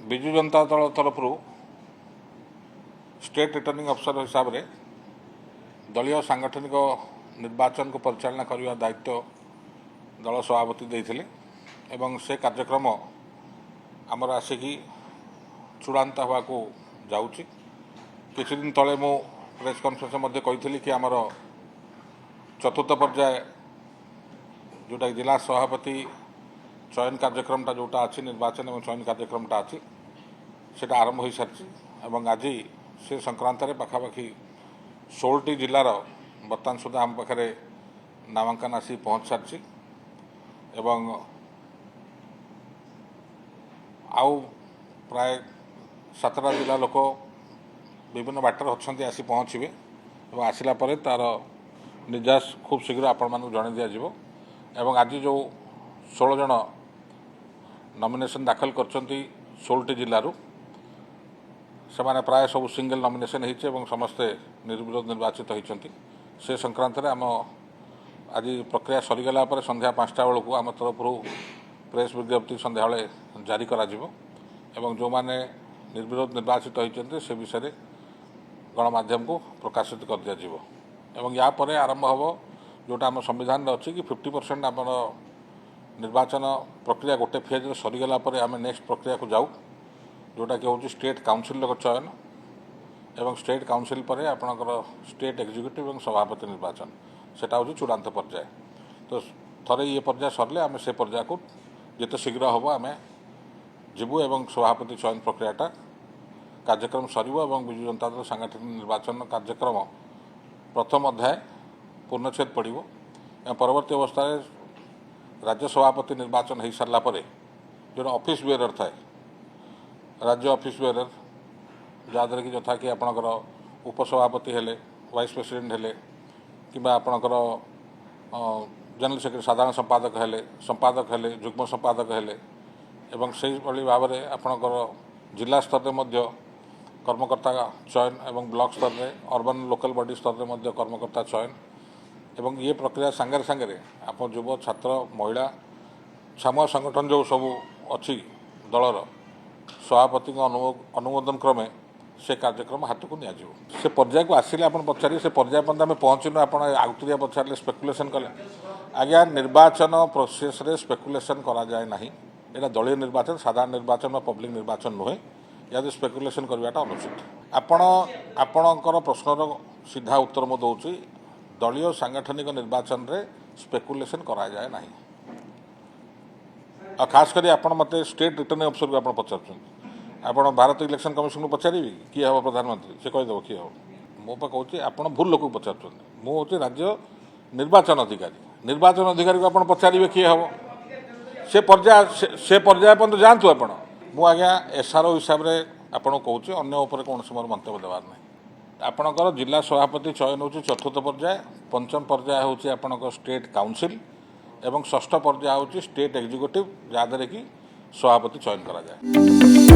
विजु जनता दल तरफ state returning अफसर हिसाब से दलीय सांगठनिक निर्वाचन को परिचालना करने दायित्व दल सभापति देते एवं से कार्यक्रम आमर आसिकी चूड़ांत हवा को जाऊँगी। किसी दिन तले मु प्रेस कॉन्फ्रेंस कही कि आमर चतुर्थ पर्याय जोटा जिला सभापति चयन कार्यक्रमटा जोटा अच्छी निर्वाचन और चयन कार्यक्रमटा अच्छी से आरंभ हो सारी और आज से संक्रांत पाखापाखि 16टी जिलार बर्तमान सुधा आम पाखे नामांकन आसी पहुँच सारी एवं आउ प्राय 7टा जिला लोक विभिन्न बाटर अच्छा आसी पहुँचे और आसला तार निर्यास खूब शीघ्र आपण मानक जन दिज्व एवं आज जो 16 जन नॉमिनेशन दाखल कर 16टी जिलूर से माने प्राय सब सिंगल नॉमिनेशन होती समस्ते निर्विरोध निर्वाचित होती से संक्रांत आम आज प्रक्रिया सरीगला संध्या 5टा बेलू आम तरफ प्रेस विज्ञप्ति संध्या जारी करा एवं जो माने निर्विरोध निर्वाचित होती से विषय गणमाध्यम को प्रकाशित कर दिया एवं या परे आरंभ हम जोटा आम संविधान अच्छी कि 50% आम निर्वाचन प्रक्रिया गोटे फेज सरीगला आम नेक्स्ट प्रक्रिया को जाऊ जोटा कि हूँ स्टेट काउंसिल चयन एवं स्टेट काउंसिल पर आपणकर स्टेट एग्जीक्यूटिव और सभापति निर्वाचन सेटा हूँ चूड़ांत पर्याय। तो थरे ये पर्याय सरले आम से पर्याय को जिते शीघ्र हम आम जीवु एवं सभापति चयन प्रक्रियाटा कार्यक्रम सरिबो एवं विजु जनता दल सांगठनिक निर्वाचन कार्यक्रम प्रथम अध्याय पूर्णछेद पड़ो एवं परवर्ती अवस्था राज्य सभापति निर्वाचन हो सारा जो ऑफिस बेयर थाए राज्य ऑफिस बेयर जहाँद्वारा कि यथा कि आपणकर उपसभापति हेले वाइस प्रेसिडेंट हेले कि आपणकर जनरल सेक्रेटरी साधारण संपादक हेले जुग्म संपादक हेले एवं से भाव में आपणकर जिला स्तर में कर्मकर्ता चयन एवं ब्लॉक स्तर में अर्बन लोकल बॉडी स्तर में कर्मकर्ता चयन एवं ये प्रक्रिया सांगे सांगे आप युव छात्र महिला सामूह संगठन जो सब अच्छी दलर सभापति अनुमोदन क्रमे से कार्यक्रम हाथ को नि से पर्याय को आसिले आप पचारे से पर्याय पर्यंत आम पहुँचनु आप आउतरिया पचारे स्पेकुलेसन कले आज्ञा निर्वाचन प्रोसेस रे स्पेकुलेसन करा जाए ना यहाँ दलीय निर्वाचन साधारण निर्वाचन पब्लिक निर्वाचन नुहे या स्पेकुलेसन करवाटा अनुचित। आपणकर प्रश्नर सीधा उत्तर मु दूसरी दलीय सांगठनिक निर्वाचन रे स्पेकुलेसन करा जाए ना और खास करी आपण मत स्टेट रिटर्निंग अफसर को आप पचार आप भारत इलेक्शन कमिशन को पचारि किए हम प्रधानमंत्री से कहीदेव किए हम मो कहूँ आप भूल लोक पचार मुझे राज्य निर्वाचन अधिकारी को आप पचारे किए हम से पर्याय पर्यंत जातु आप आज्ञा एसआरओ हिसाब से आपको कहूँ अन्य कौन मोर मंतव्य देवार ना आपणकर जिला सभापति चयन हो चतुर्थ पर्याय पंचम पर्याय हूँ आपणकर स्टेट काउंसिल एवं षष्ठ पर्याय हूँ स्टेट एग्जीक्यूटिव जहाँद्वारा कि सभापति चयन करा जाए।